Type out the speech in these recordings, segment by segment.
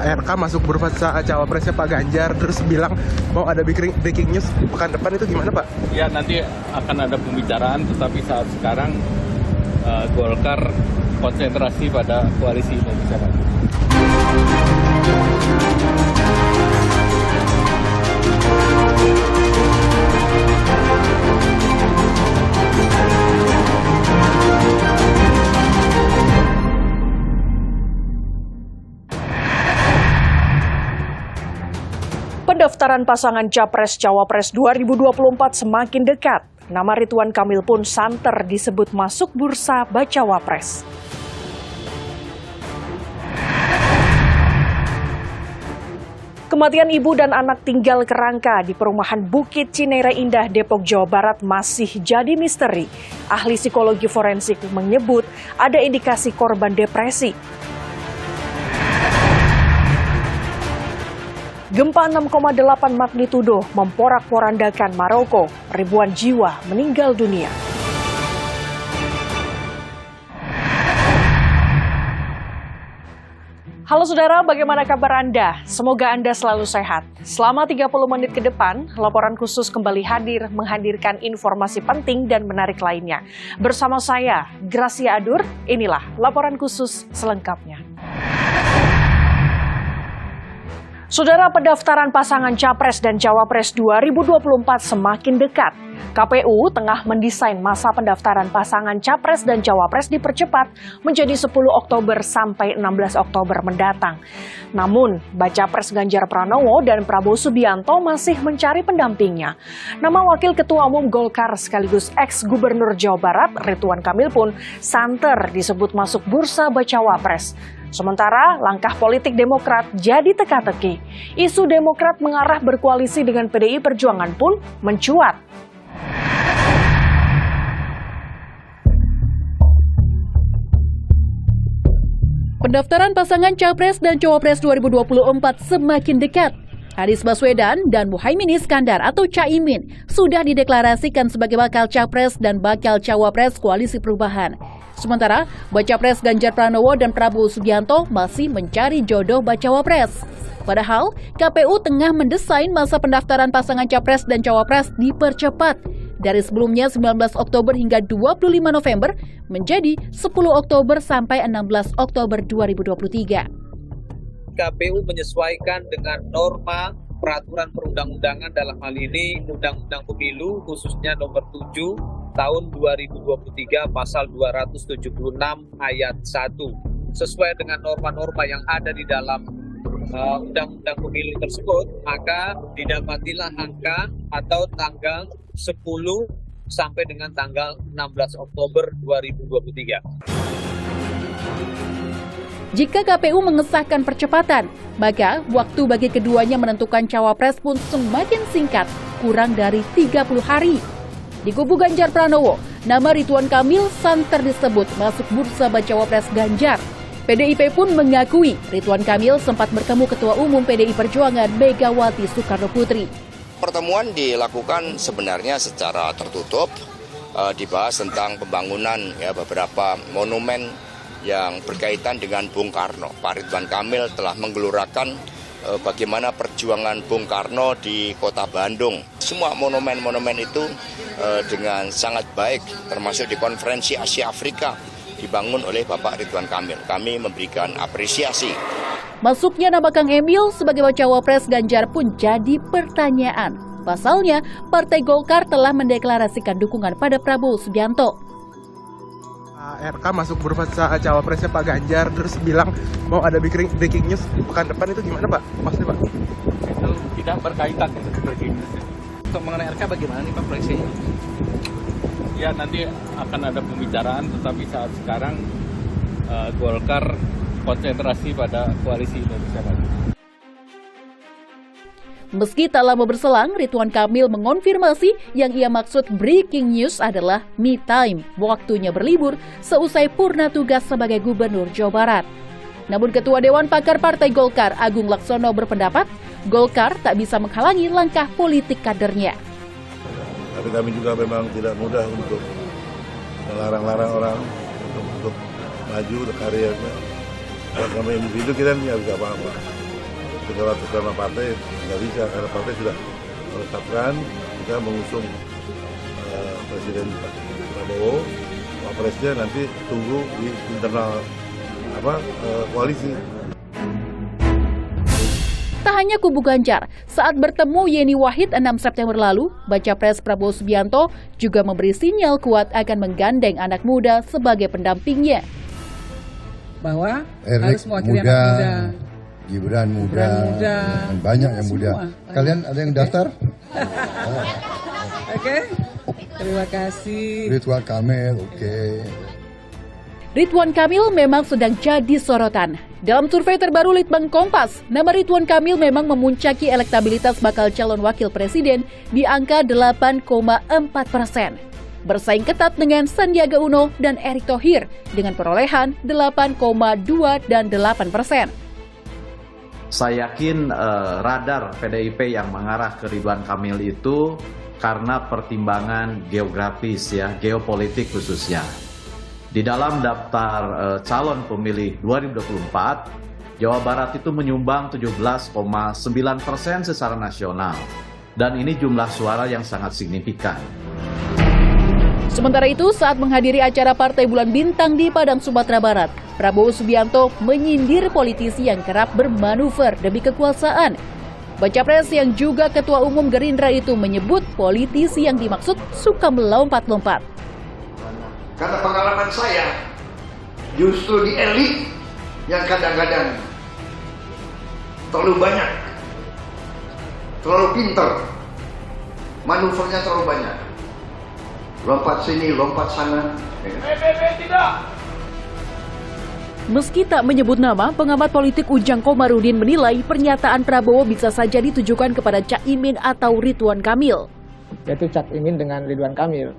RK masuk bursa cawapresnya Pak Ganjar, terus bilang mau ada breaking news pekan depan, itu gimana Pak? Ya nanti akan ada pembicaraan, tetapi saat sekarang Golkar konsentrasi pada koalisi Indonesia Maju. Pendaftaran pasangan Capres-Cawapres 2024 semakin dekat. Nama Ridwan Kamil pun santer disebut masuk bursa Bacawa Pres. Kematian ibu dan anak tinggal kerangka di perumahan Bukit Cinere Indah, Depok, Jawa Barat masih jadi misteri. Ahli psikologi forensik menyebut ada indikasi korban depresi. Gempa 6,8 magnitudo memporak-porandakan Maroko. Ribuan jiwa meninggal dunia. Halo saudara, bagaimana kabar Anda? Semoga Anda selalu sehat. Selama 30 menit ke depan, laporan khusus kembali hadir menghadirkan informasi penting dan menarik lainnya. Bersama saya, Gracia Adur, inilah laporan khusus selengkapnya. Saudara, pendaftaran pasangan Capres dan Cawapres 2024 semakin dekat. KPU tengah mendesain masa pendaftaran pasangan Capres dan Cawapres dipercepat menjadi 10 Oktober sampai 16 Oktober mendatang. Namun, baca pres Ganjar Pranowo dan Prabowo Subianto masih mencari pendampingnya. Nama Wakil Ketua Umum Golkar sekaligus ex-Gubernur Jawa Barat, Ridwan Kamil pun santer disebut masuk bursa Bacawa Pres. Sementara langkah politik Demokrat jadi teka-teki. Isu Demokrat mengarah berkoalisi dengan PDI Perjuangan pun mencuat. Pendaftaran pasangan Capres dan Cawapres 2024 semakin dekat. Anies Baswedan dan Muhaimin Iskandar atau Caimin sudah dideklarasikan sebagai bakal Capres dan bakal Cawapres Koalisi Perubahan. Sementara, baca pres Ganjar Pranowo dan Prabowo Subianto masih mencari jodoh bacawa pres. Padahal, KPU tengah mendesain masa pendaftaran pasangan Capres dan Cawapres dipercepat. Dari sebelumnya 19 Oktober hingga 25 November menjadi 10 Oktober sampai 16 Oktober 2023. KPU menyesuaikan dengan norma peraturan perundang-undangan, dalam hal ini Undang-Undang Pemilu khususnya nomor 7 tahun 2023 pasal 276 ayat 1. Sesuai dengan norma-norma yang ada di dalam Undang-Undang Pemilu tersebut, maka didapatilah angka atau tanggal 10 sampai dengan tanggal 16 Oktober 2023. Jika KPU mengesahkan percepatan, maka waktu bagi keduanya menentukan cawapres pun semakin singkat, kurang dari 30 hari. Di kubu Ganjar Pranowo, nama Ridwan Kamil santer disebut masuk bursa bacawa pres Ganjar. PDIP pun mengakui Ridwan Kamil sempat bertemu Ketua Umum PDI Perjuangan Megawati Soekarnoputri. Pertemuan dilakukan sebenarnya secara tertutup, dibahas tentang pembangunan beberapa monumen yang berkaitan dengan Bung Karno. Pak Ridwan Kamil telah menggelurakan bagaimana perjuangan Bung Karno di kota Bandung. Semua monumen-monumen itu dengan sangat baik, termasuk di konferensi Asia Afrika, dibangun oleh Bapak Ridwan Kamil. Kami memberikan apresiasi. Masuknya nama Kang Emil sebagai bacawa pres Ganjar pun jadi pertanyaan. Pasalnya, Partai Golkar telah mendeklarasikan dukungan pada Prabowo Subianto. RK masuk bursa cawapresnya Pak Ganjar, terus bilang mau ada breaking news pekan depan, itu gimana Pak? Maksudnya Pak? Itu tidak berkaitan dengan breaking news. Untuk mengenai RK bagaimana nih Pak proyeksinya? Ya nanti akan ada pembicaraan, tetapi saat sekarang Golkar konsentrasi pada koalisi Indonesia Maju. Meski tak lama berselang, Ridwan Kamil mengonfirmasi yang ia maksud breaking news adalah me time, waktunya berlibur seusai purna tugas sebagai Gubernur Jawa Barat. Namun Ketua Dewan Pakar Partai Golkar Agung Laksono berpendapat, Golkar tak bisa menghalangi langkah politik kadernya. Tapi kami juga memang tidak mudah untuk melarang-larang orang untuk maju karirnya. Kalau kami individu kita tidak bisa apa-apa. tukar-tukar sama partai nggak bisa, karena partai sudah menetapkan kita mengusung Presiden Prabowo, Wapresnya nanti tunggu di internal koalisi. Tak hanya kubu Ganjar, saat bertemu Yeni Wahid 6 September lalu, Baca Pres Prabowo Subianto juga memberi sinyal kuat akan menggandeng anak muda sebagai pendampingnya. Bahwa Erik harus mewakili anak muda. Gibran muda, dan banyak yang muda. Kalian ada yang daftar? Oke, terima kasih. Ridwan Kamil, oke. Ridwan Kamil memang sedang jadi sorotan. Dalam survei terbaru Litbang Kompas, nama Ridwan Kamil memang memuncaki elektabilitas bakal calon wakil presiden di angka 8,4%. Bersaing ketat dengan Sandiaga Uno dan Erick Thohir dengan perolehan 8,2 dan 8%. Saya yakin radar PDIP yang mengarah ke Ridwan Kamil itu karena pertimbangan geografis ya, geopolitik khususnya. Di dalam daftar calon pemilih 2024, Jawa Barat itu menyumbang 17,9% secara nasional. Dan ini jumlah suara yang sangat signifikan. Sementara itu, saat menghadiri acara Partai Bulan Bintang di Padang, Sumatera Barat, Prabowo Subianto menyindir politisi yang kerap bermanuver demi kekuasaan. Baca Pres yang juga Ketua Umum Gerindra itu menyebut politisi yang dimaksud suka melompat-lompat. Karena pengalaman saya, justru di elit yang kadang-kadang terlalu banyak, terlalu pintar, manuvernya terlalu banyak. Lompat sini, lompat sana. Tidak. Meski tak menyebut nama, pengamat politik Ujang Komarudin menilai pernyataan Prabowo bisa saja ditujukan kepada Cak Imin atau Ridwan Kamil. Yaitu Cak Imin dengan Ridwan Kamil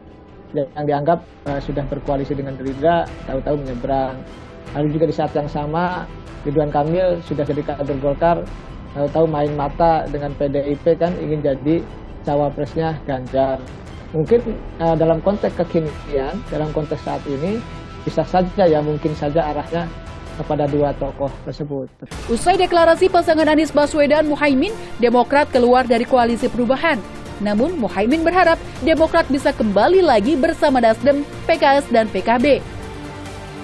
yang dianggap sudah berkoalisi dengan Gerindra, tahu-tahu menyeberang. Lalu juga di saat yang sama Ridwan Kamil sudah jadi kader Golkar, tahu-tahu main mata dengan PDIP kan ingin jadi cawapresnya Ganjar. Mungkin dalam konteks kekinian, dalam konteks saat ini, bisa saja ya mungkin saja arahnya kepada dua tokoh tersebut. Usai deklarasi pasangan Anies Baswedan Muhaimin, Demokrat keluar dari koalisi perubahan. Namun Muhaimin berharap Demokrat bisa kembali lagi bersama Nasdem, PKS, dan PKB.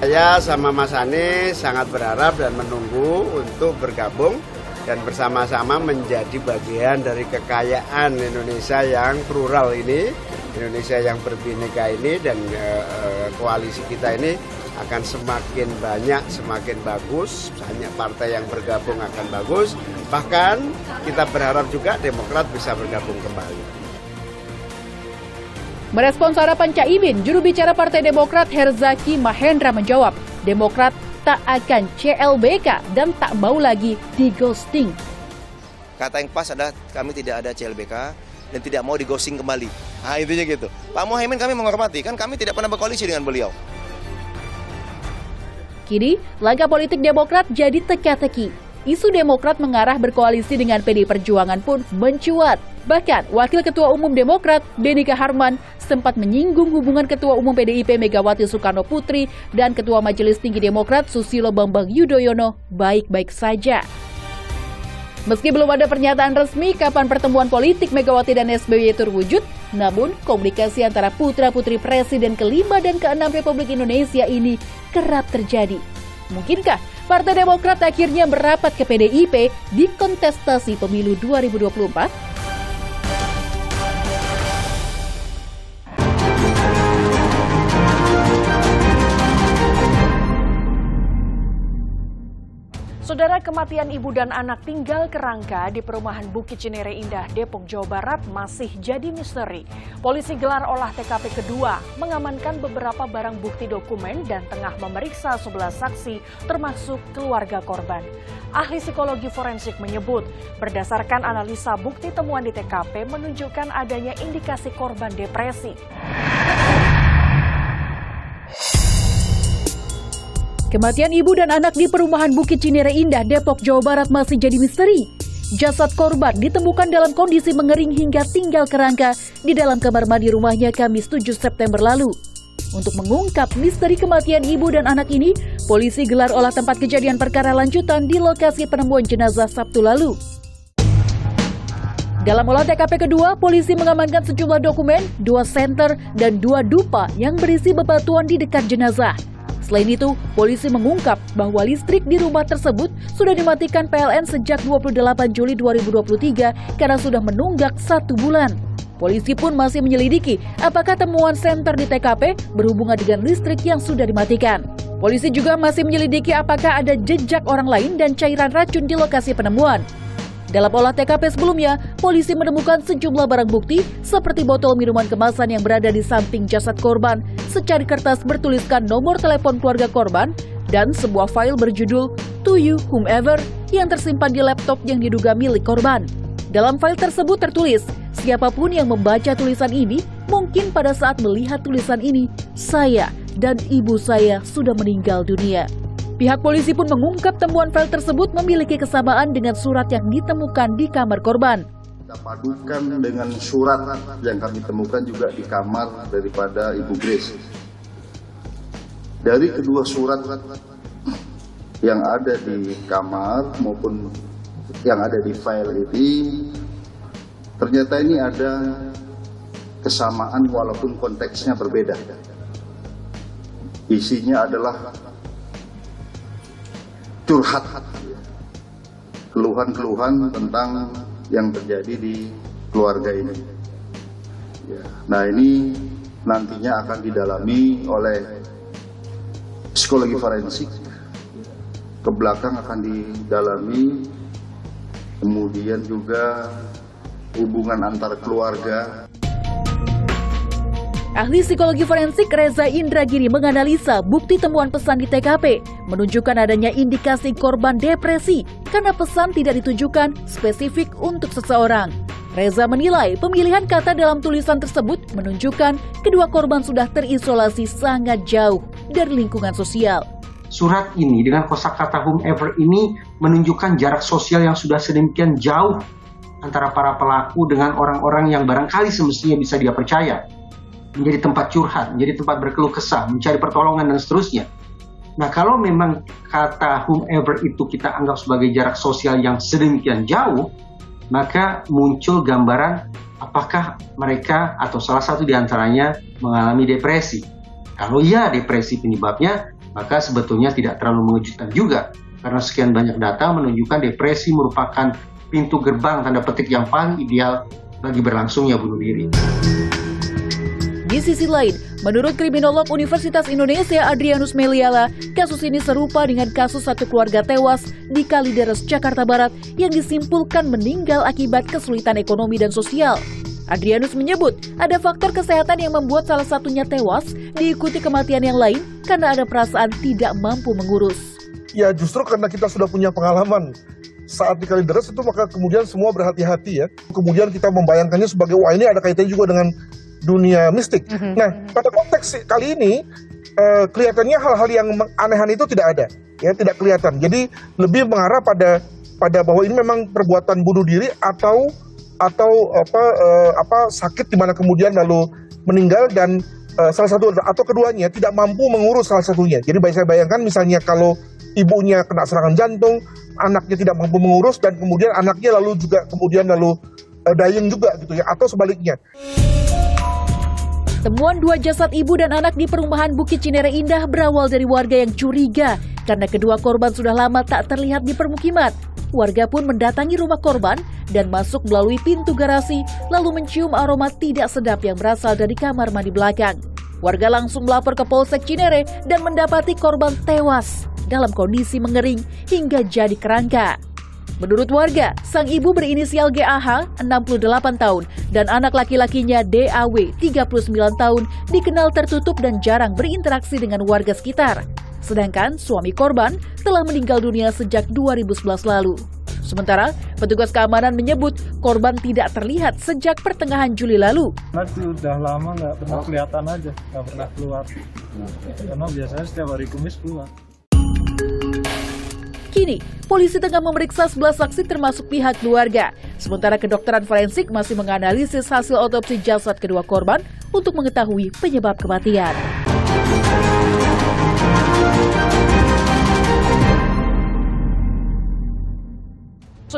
Saya sama Mas Anies sangat berharap dan menunggu untuk bergabung dan bersama-sama menjadi bagian dari kekayaan Indonesia yang plural ini, Indonesia yang berbineka ini, dan koalisi kita ini akan semakin banyak, semakin bagus, banyak partai yang bergabung akan bagus, bahkan kita berharap juga Demokrat bisa bergabung kembali. Merespons harapan Cak Imin, juru bicara Partai Demokrat Herzaki Mahendra menjawab, Demokrat tak akan CLBK dan tak mau lagi di ghosting. Kata yang pas adalah kami tidak ada CLBK dan tidak mau di ghosting kembali. Nah intinya gitu. Pak Muhaimin kami menghormati, kan kami tidak pernah berkoalisi dengan beliau. Kini, langkah politik Demokrat jadi teka-teki. Isu Demokrat mengarah berkoalisi dengan PDI Perjuangan pun mencuat. Bahkan, Wakil Ketua Umum Demokrat, Benika Harman, sempat menyinggung hubungan Ketua Umum PDIP Megawati Soekarno Putri dan Ketua Majelis Tinggi Demokrat Susilo Bambang Yudhoyono baik-baik saja. Meski belum ada pernyataan resmi kapan pertemuan politik Megawati dan SBY terwujud, namun komunikasi antara putra-putri Presiden ke-5 dan ke-6 Republik Indonesia ini kerap terjadi. Mungkinkah Partai Demokrat akhirnya merapat ke PDIP di kontestasi pemilu 2024? Saudara, kematian ibu dan anak tinggal kerangka di perumahan Bukit Cinere Indah, Depok, Jawa Barat masih jadi misteri. Polisi gelar olah TKP kedua, mengamankan beberapa barang bukti dokumen dan tengah memeriksa 11 saksi termasuk keluarga korban. Ahli psikologi forensik menyebut, berdasarkan analisa bukti temuan di TKP menunjukkan adanya indikasi korban depresi. Kematian ibu dan anak di perumahan Bukit Cinere Indah, Depok, Jawa Barat masih jadi misteri. Jasad korban ditemukan dalam kondisi mengering hingga tinggal kerangka di dalam kamar mandi rumahnya Kamis 7 September lalu. Untuk mengungkap misteri kematian ibu dan anak ini, polisi gelar olah tempat kejadian perkara lanjutan di lokasi penemuan jenazah Sabtu lalu. Dalam olah TKP kedua, polisi mengamankan sejumlah dokumen, 2 senter, dan 2 dupa yang berisi bebatuan di dekat jenazah. Selain itu, polisi mengungkap bahwa listrik di rumah tersebut sudah dimatikan PLN sejak 28 Juli 2023 karena sudah menunggak 1 bulan. Polisi pun masih menyelidiki apakah temuan senter di TKP berhubungan dengan listrik yang sudah dimatikan. Polisi juga masih menyelidiki apakah ada jejak orang lain dan cairan racun di lokasi penemuan. Dalam olah TKP sebelumnya, polisi menemukan sejumlah barang bukti seperti botol minuman kemasan yang berada di samping jasad korban, secari kertas bertuliskan nomor telepon keluarga korban, dan sebuah file berjudul To You Whomever yang tersimpan di laptop yang diduga milik korban. Dalam file tersebut tertulis, siapapun yang membaca tulisan ini, mungkin pada saat melihat tulisan ini, saya dan ibu saya sudah meninggal dunia. Pihak polisi pun mengungkap temuan file tersebut memiliki kesamaan dengan surat yang ditemukan di kamar korban. Kita padukan dengan surat yang kami temukan juga di kamar daripada Ibu Grace. Dari kedua surat yang ada di kamar maupun yang ada di file ini, ternyata ini ada kesamaan walaupun konteksnya berbeda. Isinya adalah curhat, keluhan-keluhan tentang yang terjadi di keluarga ini. Nah, ini nantinya akan didalami oleh psikologi forensik, ke belakang akan didalami, kemudian juga hubungan antar keluarga. Ahli psikologi forensik Reza Indragiri menganalisa bukti temuan pesan di TKP menunjukkan adanya indikasi korban depresi karena pesan tidak ditujukan spesifik untuk seseorang. Reza menilai pemilihan kata dalam tulisan tersebut menunjukkan kedua korban sudah terisolasi sangat jauh dari lingkungan sosial. Surat ini dengan kosakata whomever ini menunjukkan jarak sosial yang sudah sedemikian jauh antara para pelaku dengan orang-orang yang barangkali semestinya bisa dia percaya. Menjadi tempat curhat, menjadi tempat berkeluh kesah, mencari pertolongan dan seterusnya. Nah, kalau memang kata whomever itu kita anggap sebagai jarak sosial yang sedemikian jauh, maka muncul gambaran apakah mereka atau salah satu di antaranya mengalami depresi. Kalau iya depresi penyebabnya, maka sebetulnya tidak terlalu mengejutkan juga. Karena sekian banyak data menunjukkan depresi merupakan pintu gerbang tanda petik yang paling ideal bagi berlangsungnya bunuh diri. Di sisi lain, menurut kriminolog Universitas Indonesia Adrianus Meliala, kasus ini serupa dengan kasus satu keluarga tewas di Kalideres, Jakarta Barat yang disimpulkan meninggal akibat kesulitan ekonomi dan sosial. Adrianus menyebut ada faktor kesehatan yang membuat salah satunya tewas, diikuti kematian yang lain karena ada perasaan tidak mampu mengurus. Ya justru karena kita sudah punya pengalaman saat di Kalideres itu, maka kemudian semua berhati-hati ya. Kemudian kita membayangkannya sebagai wah ini ada kaitannya juga dengan dunia mistik. Nah, pada konteks kali ini kelihatannya hal-hal yang anehan itu tidak ada, ya tidak kelihatan. Jadi lebih mengarah pada bahwa ini memang perbuatan bunuh diri atau sakit di mana kemudian lalu meninggal dan salah satu atau keduanya tidak mampu mengurus salah satunya. Jadi saya bayangkan misalnya kalau ibunya kena serangan jantung, anaknya tidak mampu mengurus dan kemudian anaknya lalu dying juga gitu ya, atau sebaliknya. Temuan 2 jasad ibu dan anak di perumahan Bukit Cinere Indah berawal dari warga yang curiga karena kedua korban sudah lama tak terlihat di permukiman. Warga pun mendatangi rumah korban dan masuk melalui pintu garasi lalu mencium aroma tidak sedap yang berasal dari kamar mandi belakang. Warga langsung melapor ke Polsek Cinere dan mendapati korban tewas dalam kondisi mengering hingga jadi kerangka. Menurut warga, sang ibu berinisial GAH, 68 tahun, dan anak laki-lakinya DAW, 39 tahun, dikenal tertutup dan jarang berinteraksi dengan warga sekitar. Sedangkan suami korban telah meninggal dunia sejak 2011 lalu. Sementara, petugas keamanan menyebut korban tidak terlihat sejak pertengahan Juli lalu. Masih udah lama nggak pernah kelihatan aja, nggak pernah keluar. Karena biasanya setiap hari Kamis keluar. Kini, polisi tengah memeriksa 11 saksi termasuk pihak keluarga. Sementara kedokteran forensik masih menganalisis hasil otopsi jasad kedua korban untuk mengetahui penyebab kematian.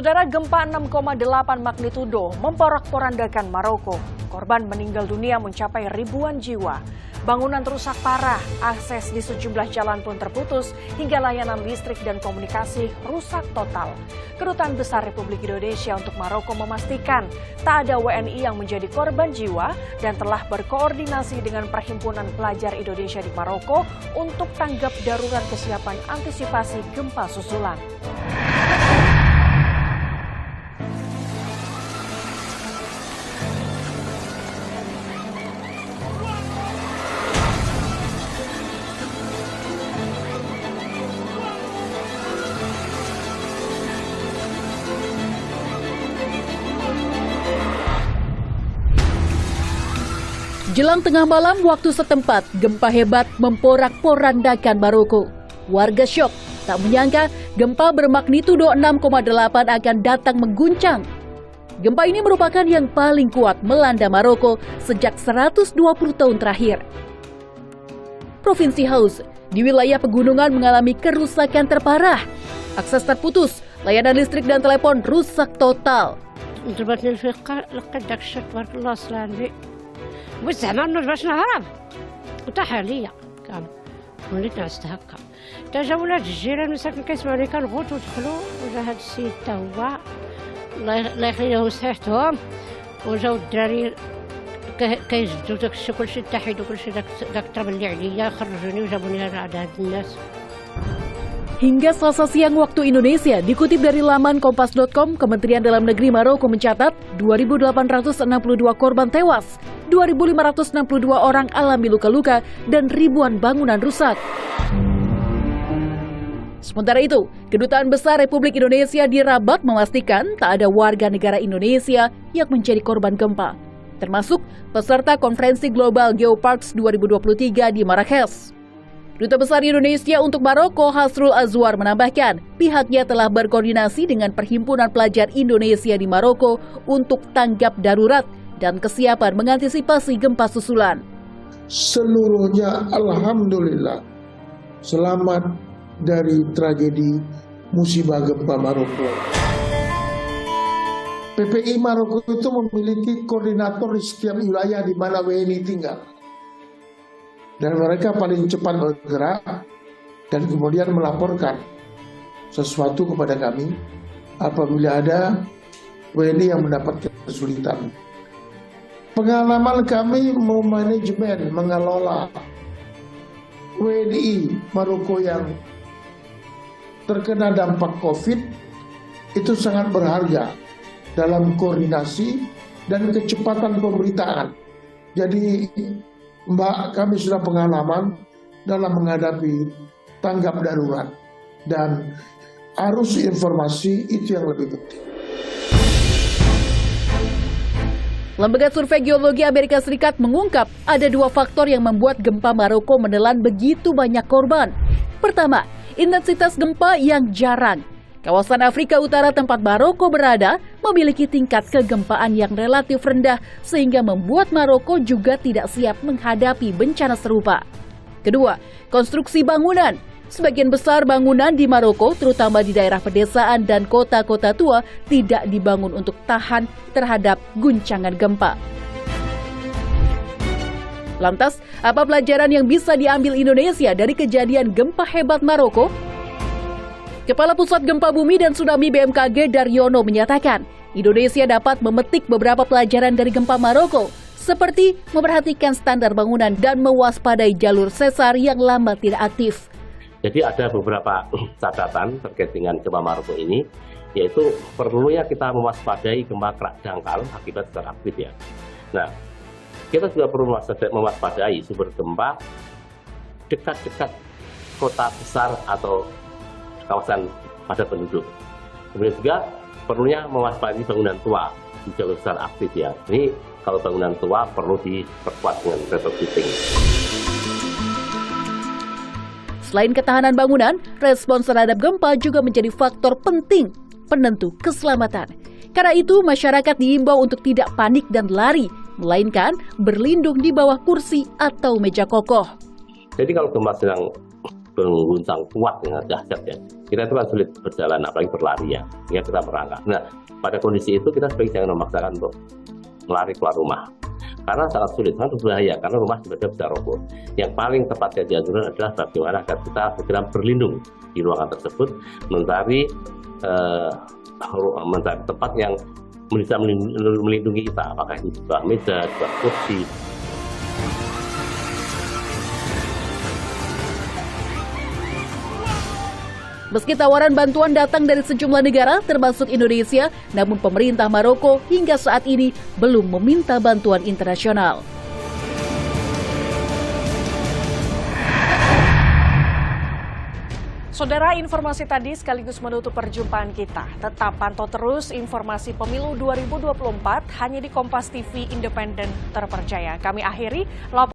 Saudara, gempa 6,8 magnitudo memporak-porandakan Maroko. Korban meninggal dunia mencapai ribuan jiwa. Bangunan rusak parah, akses di sejumlah jalan pun terputus, hingga layanan listrik dan komunikasi rusak total. Kedutaan Besar Republik Indonesia untuk Maroko memastikan tak ada WNI yang menjadi korban jiwa dan telah berkoordinasi dengan Perhimpunan Pelajar Indonesia di Maroko untuk tanggap darurat kesiapan antisipasi gempa susulan. Jelang tengah malam waktu setempat, gempa hebat memporak-porandakan Maroko. Warga syok, tak menyangka gempa bermagnitudo 6,8 akan datang mengguncang. Gempa ini merupakan yang paling kuat melanda Maroko sejak 120 tahun terakhir. Provinsi Haus di wilayah pegunungan mengalami kerusakan terparah. Akses terputus, layanan listrik dan telepon rusak total. والزعما انه باش نهرب وطاح عليا كان وليت نعست هكا تا جا ولاد الجيران مساكن كيسمعوني كنغوت ودخلوا وجا هاد السيد تا هو الله يخليهم صحيحتهم وجاو الدراري كيجدوا داكشي كلشي تحيدوا كلشي داك التراب اللي عليا خرجوني وجابوني على هاد الناس. Hingga Selasa siang waktu Indonesia, dikutip dari laman Kompas.com, Kementerian Dalam Negeri Maroko mencatat 2.862 korban tewas, 2.562 orang alami luka-luka, dan ribuan bangunan rusak. Sementara itu, Kedutaan Besar Republik Indonesia di Rabat memastikan tak ada warga negara Indonesia yang menjadi korban gempa, termasuk peserta Konferensi Global Geoparks 2023 di Marrakesh. Duta Besar Indonesia untuk Maroko, Hasrul Azwar, menambahkan pihaknya telah berkoordinasi dengan Perhimpunan Pelajar Indonesia di Maroko untuk tanggap darurat dan kesiapan mengantisipasi gempa susulan. Seluruhnya alhamdulillah selamat dari tragedi musibah gempa Maroko. PPI Maroko itu memiliki koordinator di setiap wilayah di mana WNI tinggal. Dan mereka paling cepat bergerak dan kemudian melaporkan sesuatu kepada kami apabila ada WNI yang mendapat kesulitan. Pengalaman kami memanajemen, mengelola WNI Maroko yang terkena dampak COVID itu sangat berharga dalam koordinasi dan kecepatan pemberitaan. Jadi Mbak, kami sudah pengalaman dalam menghadapi tanggap darurat dan arus informasi itu yang lebih penting. Lembaga Survei Geologi Amerika Serikat mengungkap ada dua faktor yang membuat gempa Maroko menelan begitu banyak korban. Pertama, intensitas gempa yang jarang. Kawasan Afrika Utara tempat Maroko berada memiliki tingkat kegempaan yang relatif rendah sehingga membuat Maroko juga tidak siap menghadapi bencana serupa. Kedua, konstruksi bangunan. Sebagian besar bangunan di Maroko, terutama di daerah pedesaan dan kota-kota tua, tidak dibangun untuk tahan terhadap guncangan gempa. Lantas, apa pelajaran yang bisa diambil Indonesia dari kejadian gempa hebat Maroko? Kepala Pusat Gempa Bumi dan Tsunami BMKG Daryono menyatakan, Indonesia dapat memetik beberapa pelajaran dari gempa Maroko, seperti memperhatikan standar bangunan dan mewaspadai jalur sesar yang lama tidak aktif. Jadi ada beberapa catatan terkait dengan gempa Maroko ini, yaitu perlunya kita mewaspadai gempa kerak dangkal akibat sesar aktif ya. Nah, kita juga perlu mewaspadai sumber gempa dekat-dekat kota besar atau kawasan padat penduduk. Kemudian juga perlunya mewaspadai bangunan tua di jalur sesar aktif ya. Ini kalau bangunan tua perlu diperkuat dengan retrofitting. Selain ketahanan bangunan, respons terhadap gempa juga menjadi faktor penting penentu keselamatan. Karena itu, masyarakat diimbau untuk tidak panik dan lari, melainkan berlindung di bawah kursi atau meja kokoh. Jadi kalau gempa sedang mengguncang kuat dengan dahsyat ya. Kita itu kan sulit berjalan, apalagi berlari ya, sehingga kita merangkak. Nah, pada kondisi itu kita sebaiknya jangan memaksakan untuk melari keluar rumah. Karena sangat sulit, sangat berbahaya, karena rumah tiba-tiba bisa roboh. Yang paling tepat yang dianjurkan adalah bagaimana agar kita segera berlindung di ruangan tersebut, mencari tempat yang bisa melindungi kita, apakah itu di bawah meja, di bawah kursi. Meski tawaran bantuan datang dari sejumlah negara termasuk Indonesia, namun pemerintah Maroko hingga saat ini belum meminta bantuan internasional. Saudara, informasi tadi sekaligus menutup perjumpaan kita. Tetap pantau terus informasi pemilu 2024 hanya di Kompas TV Independen Terpercaya. Kami akhiri laporan